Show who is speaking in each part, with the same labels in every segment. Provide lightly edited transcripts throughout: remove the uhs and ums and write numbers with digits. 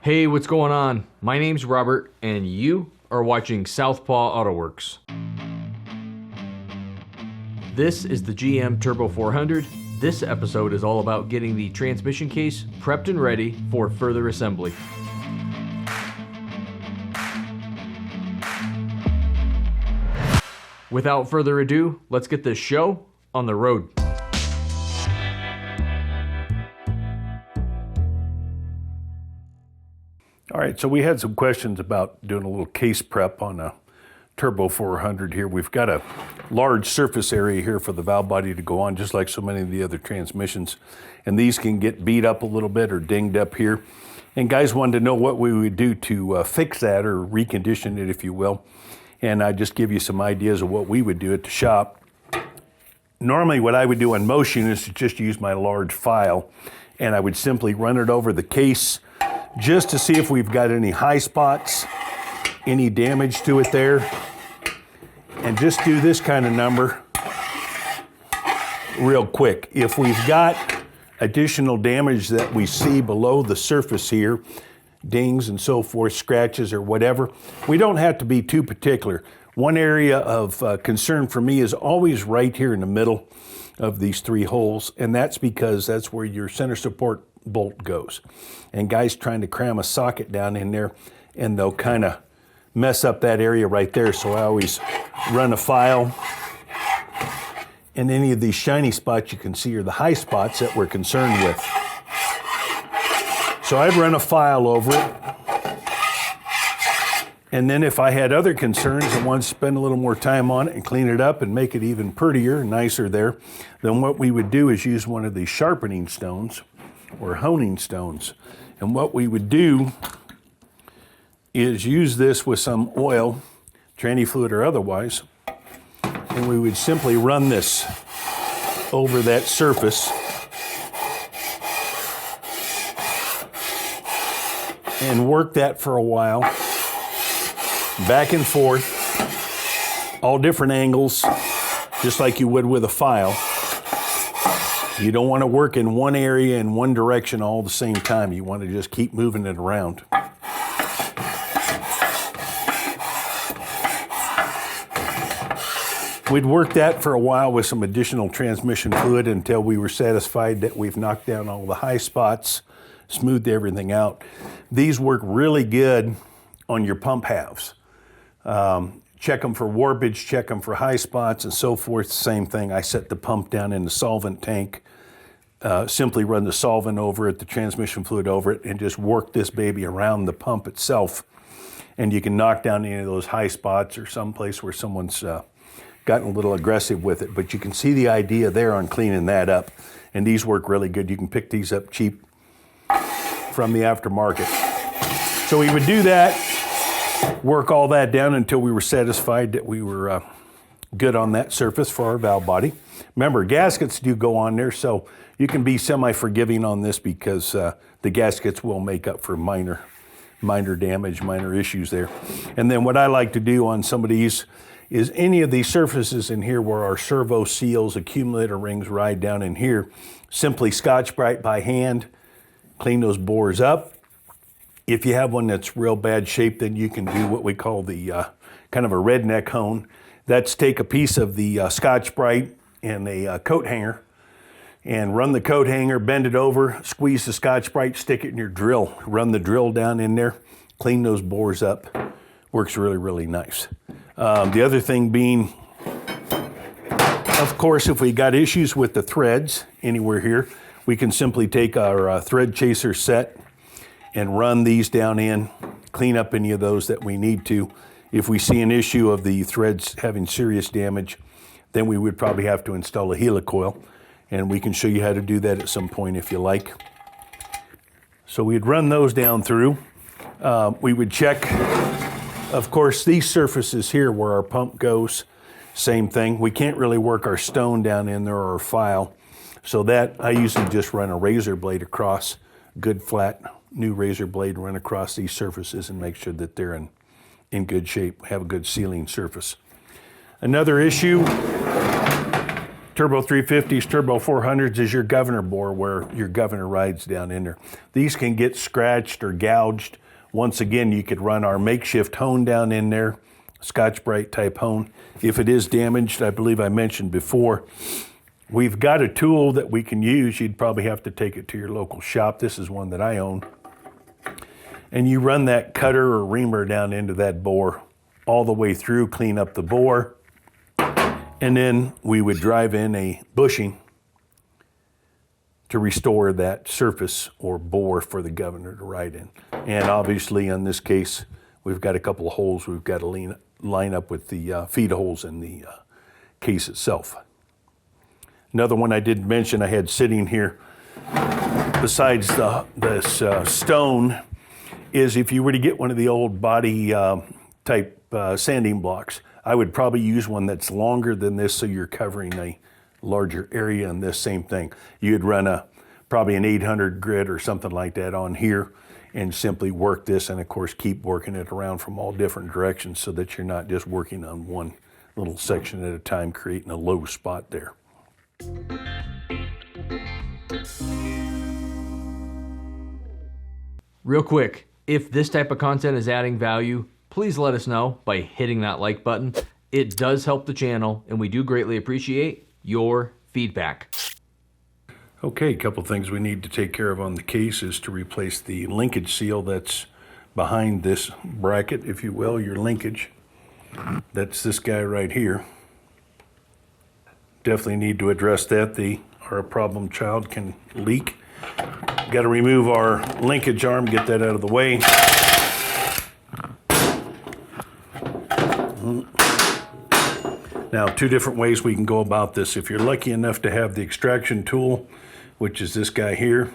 Speaker 1: Hey, what's going on? My name's Robert, and you are watching Southpaw Autoworks. This is the GM Turbo 400. This episode is all about getting the transmission case prepped and ready for further assembly. Without further ado, let's get this show on the road.
Speaker 2: All right, so we had some questions about doing a little case prep on a Turbo 400 here. We've got a large surface area here for the valve body to go on, just like so many of the other transmissions. And these can get beat up a little bit or dinged up here. And guys wanted to know what we would do to fix that or recondition it, if you will. And I just give you some ideas of what we would do at the shop. Normally what I would do on motion is to just use my large file, and I would simply run it over the case just to see if we've got any high spots, any damage to it there, and just do this kind of number real quick. If we've got additional damage that we see below the surface here, dings and so forth, scratches or whatever, we don't have to be too particular. One area of concern for me is always right here in the middle of these three holes, and that's because that's where your center support bolt goes. And guys trying to cram a socket down in there, and they'll kind of mess up that area right there. So I always run a file, and any of these shiny spots you can see are the high spots that we're concerned with. So I'd run a file over it, and then if I had other concerns and wanted to spend a little more time on it and clean it up and make it even prettier and nicer there, then what we would do is use one of these sharpening stones or honing stones. And what we would do is use this with some oil, tranny fluid or otherwise, and we would simply run this over that surface and work that for a while, back and forth, all different angles, just like you would with a file. You don't want to work in one area in one direction all the same time. You want to just keep moving it around. We'd work that for a while with some additional transmission fluid until we were satisfied that we've knocked down all the high spots, smoothed everything out. These work really good on your pump halves. Check them for warpage, check them for high spots and so forth. Same thing, I set the pump down in the solvent tank, simply run the solvent over it, the transmission fluid over it, and just work this baby around the pump itself. And you can knock down any of those high spots or someplace where someone's gotten a little aggressive with it. But you can see the idea there on cleaning that up. And these work really good. You can pick these up cheap from the aftermarket. So we would do that, work all that down until we were satisfied that we were good on that surface for our valve body. Remember, gaskets do go on there, so you can be semi-forgiving on this because the gaskets will make up for minor damage, minor issues there. And then what I like to do on some of these is any of these surfaces in here where our servo seals, accumulator rings ride down in here, simply Scotch-Brite by hand, clean those bores up. If you have one that's real bad shape, then you can do what we call the kind of a redneck hone. That's take a piece of the Scotch-Brite and a coat hanger and run the coat hanger, bend it over, squeeze the Scotch-Brite, stick it in your drill, run the drill down in there, clean those bores up. Works really, really nice. The other thing being, of course, if we got issues with the threads anywhere here, we can simply take our thread chaser set and run these down in, clean up any of those that we need to. If we see an issue of the threads having serious damage, then we would probably have to install a helicoil, and we can show you how to do that at some point if you like. So we'd run those down through. We would check, of course, these surfaces here where our pump goes, same thing. We can't really work our stone down in there or our file, so that I usually just run a razor blade across, good flat new razor blade, run across these surfaces and make sure that they're in good shape, have a good sealing surface. Another issue Turbo 350s, Turbo 400s is your governor bore where your governor rides down in there. These can get scratched or gouged. Once again, you could run our makeshift hone down in there, Scotch-Brite type hone. If it is damaged, I believe I mentioned before, we've got a tool that we can use. You'd probably have to take it to your local shop. This is one that I own. And you run that cutter or reamer down into that bore all the way through, clean up the bore, and then we would drive in a bushing to restore that surface or bore for the governor to ride in. And obviously in this case, we've got a couple of holes we've got to line up with the feed holes in the case itself. Another one I didn't mention I had sitting here besides this stone is if you were to get one of the old body type sanding blocks, I would probably use one that's longer than this so you're covering a larger area in this same thing. You'd run probably an 800 grit or something like that on here and simply work this, and of course keep working it around from all different directions so that you're not just working on one little section at a time, creating a low spot there.
Speaker 1: Real quick, if this type of content is adding value, please let us know by hitting that like button. It does help the channel, and we do greatly appreciate your feedback.
Speaker 2: Okay, a couple things we need to take care of on the case is to replace the linkage seal that's behind this bracket, if you will, your linkage. That's this guy right here. Definitely need to address that. Our problem child can leak. Got to remove our linkage arm, get that out of the way. Now, two different ways we can go about this. If you're lucky enough to have the extraction tool, which is this guy here,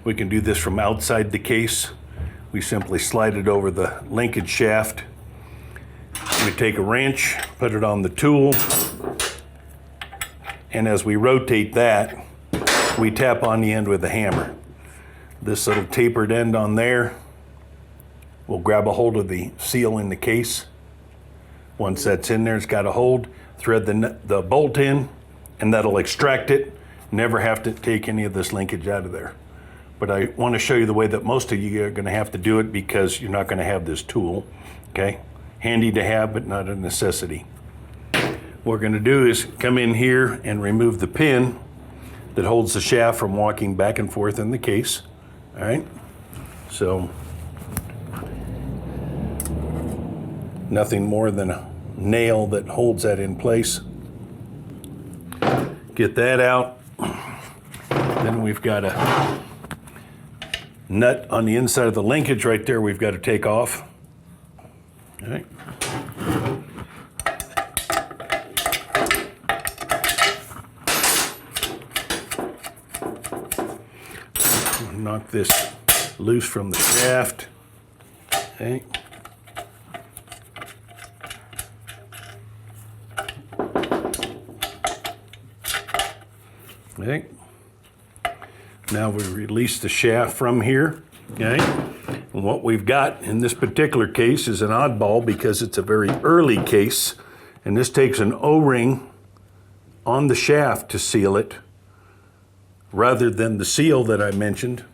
Speaker 2: we can do this from outside the case. We simply slide it over the linkage shaft. We take a wrench, put it on the tool, and as we rotate that, we tap on the end with a hammer. This little tapered end on there will grab a hold of the seal in the case. Once that's in there, it's got a hold, thread the bolt in, and that'll extract it. Never have to take any of this linkage out of there. But I want to show you the way that most of you are going to have to do it because you're not going to have this tool, okay? Handy to have, but not a necessity. What we're going to do is come in here and remove the pin that holds the shaft from walking back and forth in the case, all right? So, nothing more than a nail that holds that in place. Get that out. Then we've got a nut on the inside of the linkage right there we've got to take off. All right. Knock this loose from the shaft. Okay. Okay. Now we release the shaft from here. Okay. And what we've got in this particular case is an oddball because it's a very early case, and this takes an O-ring on the shaft to seal it rather than the seal that I mentioned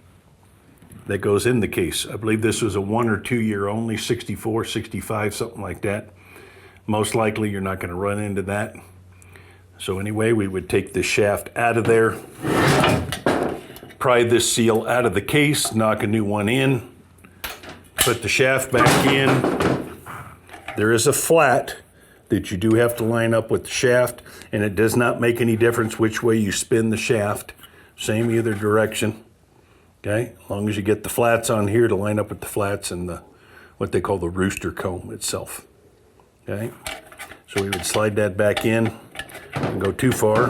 Speaker 2: that goes in the case. I believe this was a 1 or 2 year only, 64, 65, something like that. Most likely you're not going to run into that. So anyway, we would take this shaft out of there, pry this seal out of the case, knock a new one in, put the shaft back in. There is a flat that you do have to line up with the shaft, and it does not make any difference which way you spin the shaft. Same either direction. Okay, as long as you get the flats on here to line up with the flats and what they call the rooster comb itself. Okay, so we would slide that back in. Don't go too far.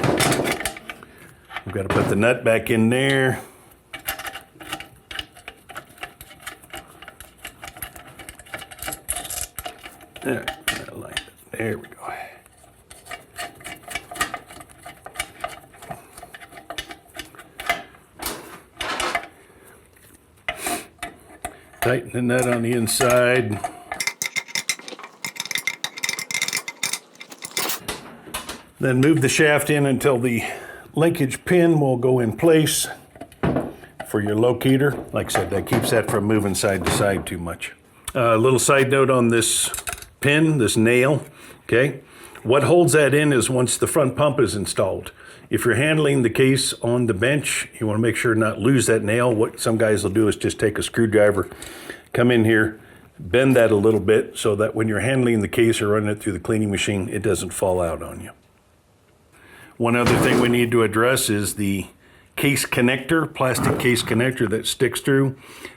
Speaker 2: We've got to put the nut back in there. There we go. Tighten the nut on the inside. Then move the shaft in until the linkage pin will go in place for your locator. Like I said, that keeps that from moving side to side too much. A little side note on this pin, this nail, okay? What holds that in is once the front pump is installed. If you're handling the case on the bench, you want to make sure not lose that nail. What some guys will do is just take a screwdriver, come in here, bend that a little bit so that when you're handling the case or running it through the cleaning machine, it doesn't fall out on you. One other thing we need to address is the case connector, plastic case connector that sticks through.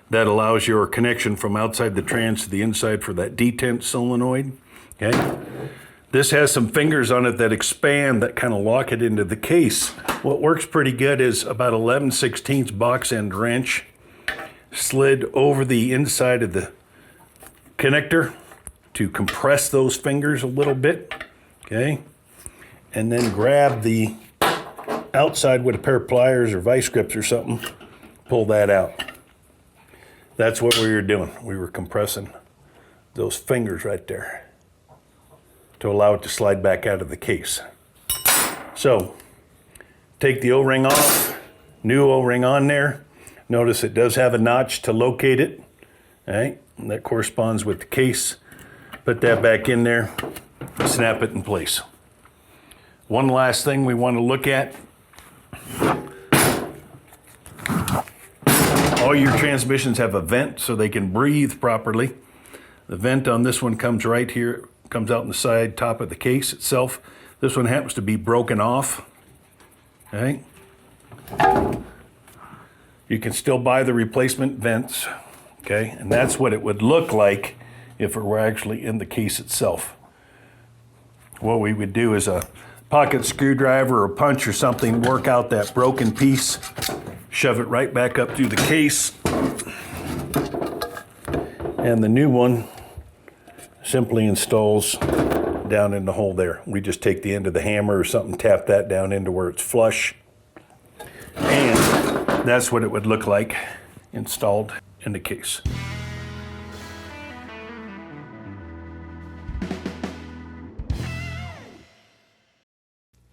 Speaker 2: That allows your connection from outside the trans to the inside for that detent solenoid, okay? This has some fingers on it that expand, that kind of lock it into the case. What works pretty good is about 11/16 box end wrench slid over the inside of the connector to compress those fingers a little bit, okay? And then grab the outside with a pair of pliers or vice grips or something, pull that out. That's what we were doing. We were compressing those fingers right there to allow it to slide back out of the case. So, take the O-ring off, new O-ring on there. Notice it does have a notch to locate it, all right? And that corresponds with the case. Put that back in there, snap it in place. One last thing we want to look at. All your transmissions have a vent so they can breathe properly. The vent on this one comes right here, comes out on the side top of the case itself. This one happens to be broken off. Okay. You can still buy the replacement vents, okay? And that's what it would look like if it were actually in the case itself. What we would do is a pocket screwdriver or a punch or something, work out that broken piece, shove it right back up through the case, and the new one simply installs down in the hole there. We just take the end of the hammer or something, tap that down into where it's flush, and that's what it would look like installed in the case.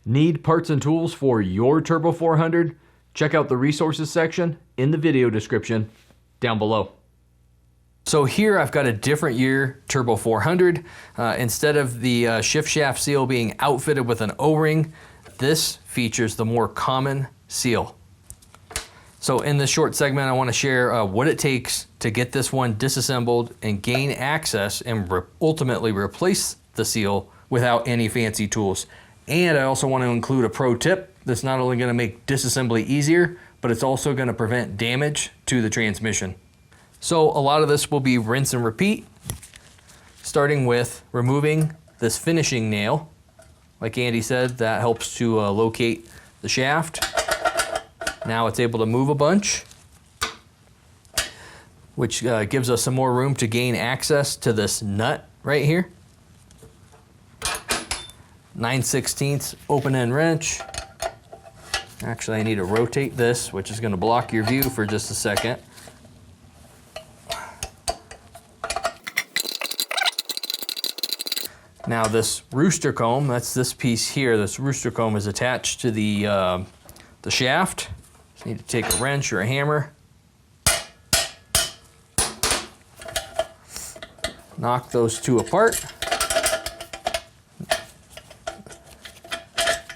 Speaker 1: Need parts and tools for your Turbo 400? Check out the resources section in the video description down below. So here I've got a different year Turbo 400. Instead of the shift shaft seal being outfitted with an O-ring, this features the more common seal. So in this short segment, I want to share what it takes to get this one disassembled and gain access and ultimately replace the seal without any fancy tools. And I also want to include a pro tip that's not only going to make disassembly easier, but it's also going to prevent damage to the transmission. So a lot of this will be rinse and repeat, starting with removing this finishing nail. Like Andy said, that helps to locate the shaft. Now it's able to move a bunch, which gives us some more room to gain access to this nut right here. 9/16 open end wrench. Actually, I need to rotate this, which is going to block your view for just a second. Now this rooster comb, that's this piece here. This rooster comb is attached to the shaft. Just need to take a wrench or a hammer. Knock those two apart.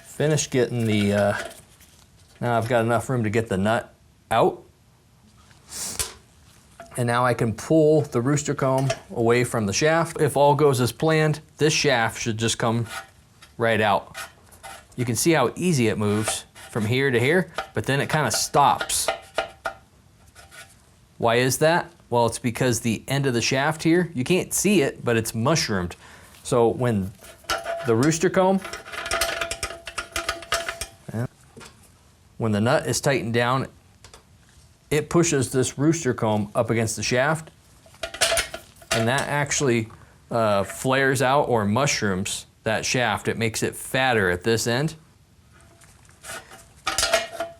Speaker 1: Finish getting the, now I've got enough room to get the nut out. And now I can pull the rooster comb away from the shaft. If all goes as planned, this shaft should just come right out. You can see how easy it moves from here to here, but then it kind of stops. Why is that? Well, it's because the end of the shaft here, you can't see it, but it's mushroomed. So when the rooster comb, when the nut is tightened down, it pushes this rooster comb up against the shaft, and that actually flares out or mushrooms that shaft. It makes it fatter at this end.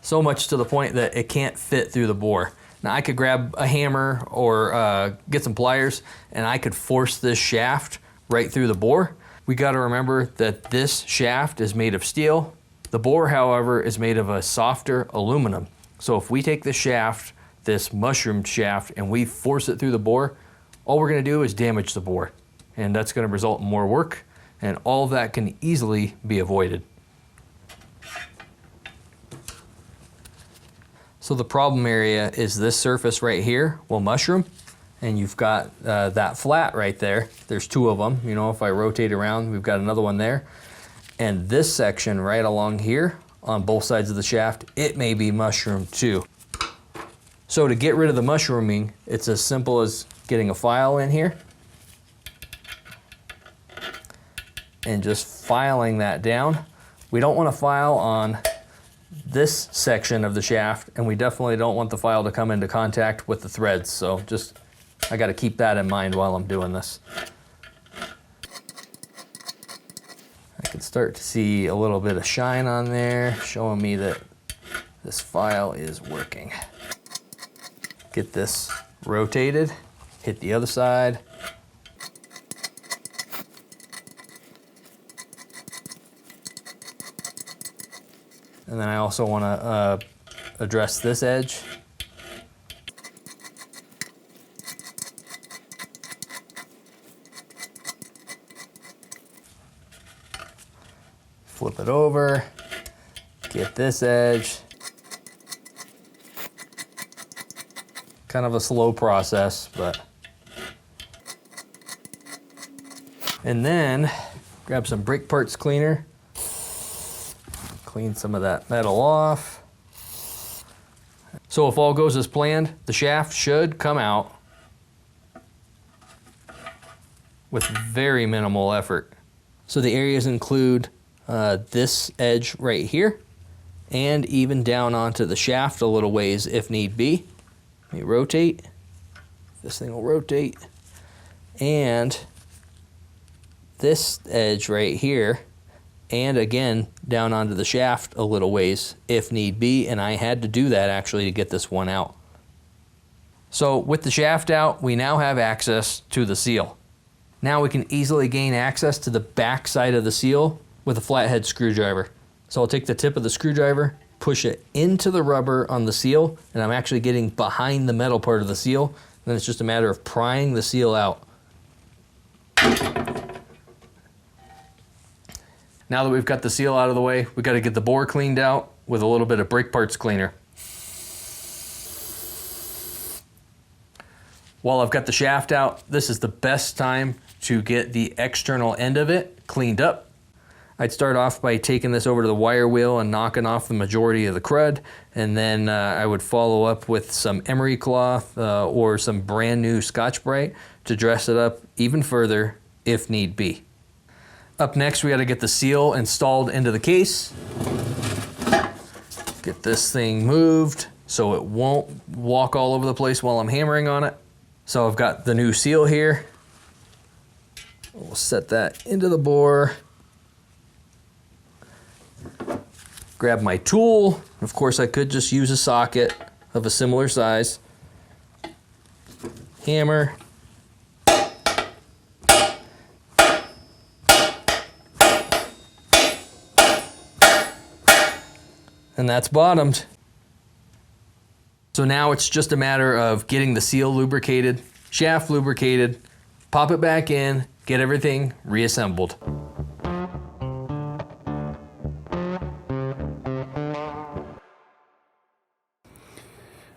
Speaker 1: So much to the point that it can't fit through the bore. Now I could grab a hammer or get some pliers and I could force this shaft right through the bore, We got to remember that this shaft is made of steel. The bore, however, is made of a softer aluminum. So if we take this shaft, this mushroomed shaft, and we force it through the bore, all we're going to do is damage the bore. And that's going to result in more work, and all of that can easily be avoided. So the problem area is this surface right here will mushroom, and you've got that flat right there. There's two of them. You know, if I rotate around, we've got another one there. And this section right along here on both sides of the shaft, it may be mushroomed too. So to get rid of the mushrooming, it's as simple as getting a file in here and just filing that down. We don't want to file on this section of the shaft, and we definitely don't want the file to come into contact with the threads. So just, I got to keep that in mind while I'm doing this. I can start to see a little bit of shine on there, showing me that this file is working. Get this rotated, hit the other side. And then I also want to address this edge. Flip it over, get this edge. Kind of a slow process, but. And then grab some brake parts cleaner. Clean some of that metal off. So if all goes as planned, the shaft should come out with very minimal effort. So the areas include this edge right here, and even down onto the shaft a little ways if need be. Let me rotate. This thing will rotate. And this edge right here, and again down onto the shaft a little ways if need be, and I had to do that actually to get this one out. So with the shaft out, we now have access to the seal. Now we can easily gain access to the back side of the seal with a flathead screwdriver. So I'll take the tip of the screwdriver, push it into the rubber on the seal, and I'm actually getting behind the metal part of the seal. And then it's just a matter of prying the seal out. Now that we've got the seal out of the way, we've got to get the bore cleaned out with a little bit of brake parts cleaner. While I've got the shaft out, this is the best time to get the external end of it cleaned up. I'd start off by taking this over to the wire wheel and knocking off the majority of the crud, and then I would follow up with some emery cloth or some brand new Scotch-Brite to dress it up even further if need be. Up next, we got to get the seal installed into the case. Get this thing moved so it won't walk all over the place while I'm hammering on it. So I've got the new seal here. We'll set that into the bore. Grab my tool. Of course, I could just use a socket of a similar size. Hammer. And that's bottomed. So now it's just a matter of getting the seal lubricated, shaft lubricated, pop it back in, get everything reassembled.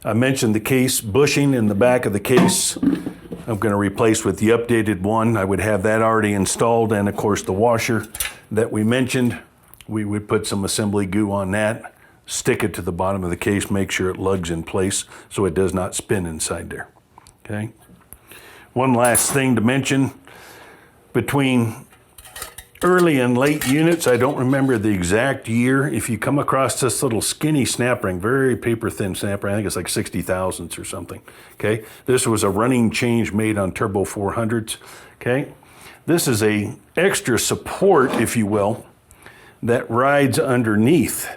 Speaker 2: I mentioned the case bushing in the back of the case. I'm going to replace with the updated one. I would have that already installed, and of course the washer that we mentioned, we would put some assembly glue on that, stick it to the bottom of the case, make sure it lugs in place so it does not spin inside there. Okay. One last thing to mention, between early and late units, I don't remember the exact year, if you come across this little skinny snap ring, very paper thin snap ring, I think it's like 60 thousandths or something. Okay. This was a running change made on turbo 400s. Okay. This is a extra support, if you will, that rides underneath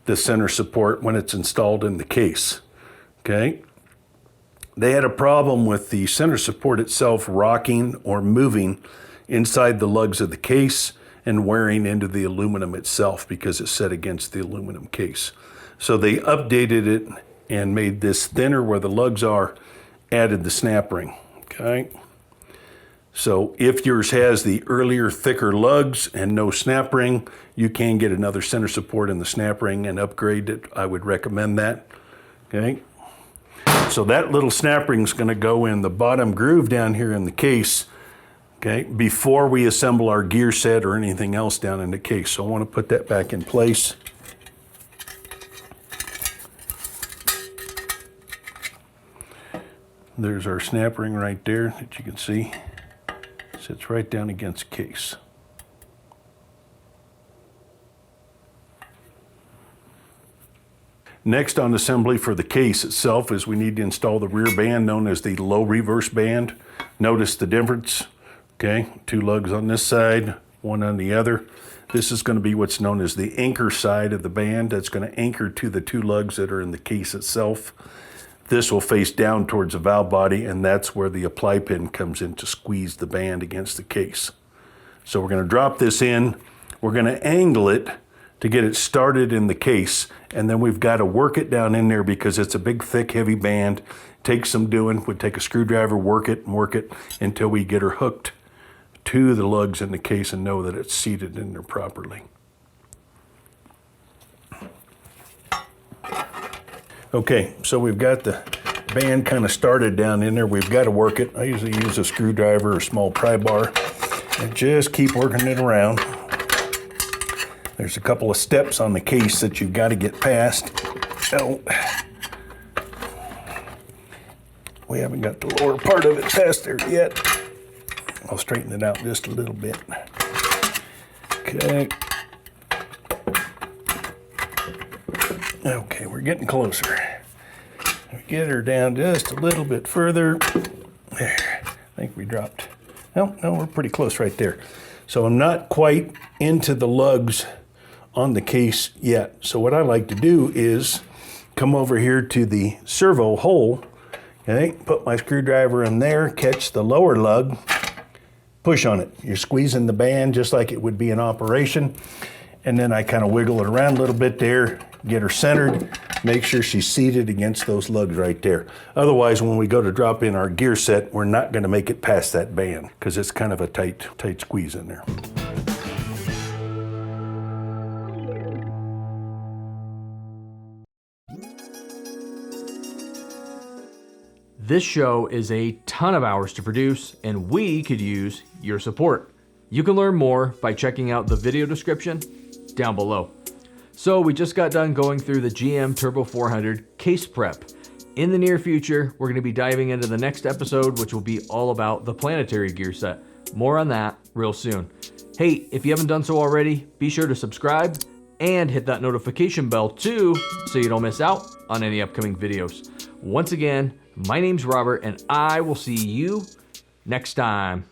Speaker 2: the center support when it's installed in the case. Okay. They had a problem with the center support itself rocking or moving inside the lugs of the case and wearing into the aluminum itself because it's set against the aluminum case. So they updated it and made this thinner where the lugs are, added the snap ring, okay? So if yours has the earlier thicker lugs and no snap ring, you can get another center support in the snap ring and upgrade it. I would recommend that, okay? So that little snap ring is going to go in the bottom groove down here in the case, okay, before we assemble our gear set or anything else down in the case. So I want to put that back in place. There's our snap ring right there that you can see. Sits right down against the case. Next on assembly for the case itself is we need to install the rear band known as the low reverse band. Notice the difference, okay? 2 lugs on this side, 1 on the other. This is going to be what's known as the anchor side of the band. That's going to anchor to the 2 lugs that are in the case itself. This will face down towards the valve body, and that's where the apply pin comes in to squeeze the band against the case. So we're going to drop this in. We're going to angle it to get it started in the case, and then we've got to work it down in there because it's a big, thick, heavy band. Takes some doing. We'd take a screwdriver, work it until we get her hooked to the lugs in the case and know that it's seated in there properly. Okay, so we've got the band kind of started down in there. We've got to work it. I usually use a screwdriver or small pry bar and just keep working it around. There's a couple of steps on the case that you've got to get past. Oh, we haven't got the lower part of it past there yet. I'll straighten it out just a little bit. Okay. Okay, we're getting closer. Get her down just a little bit further. There, I think we dropped. No, we're pretty close right there. So I'm not quite into the lugs on the case yet. So what I like to do is come over here to the servo hole, okay, put my screwdriver in there, catch the lower lug, push on it. You're squeezing the band just like it would be in operation. And then I kind of wiggle it around a little bit there, get her centered, make sure she's seated against those lugs right there. Otherwise, when we go to drop in our gear set, we're not going to make it past that band because it's kind of a tight squeeze in there.
Speaker 1: This show is a ton of hours to produce, and we could use your support. You can learn more by checking out the video description down below. So we just got done going through the GM Turbo 400 case prep. In the near future, we're going to be diving into the next episode, which will be all about the planetary gear set. More on that real soon. Hey, if you haven't done so already, be sure to subscribe and hit that notification bell too, so you don't miss out on any upcoming videos. Once again, my name's Robert, and I will see you next time.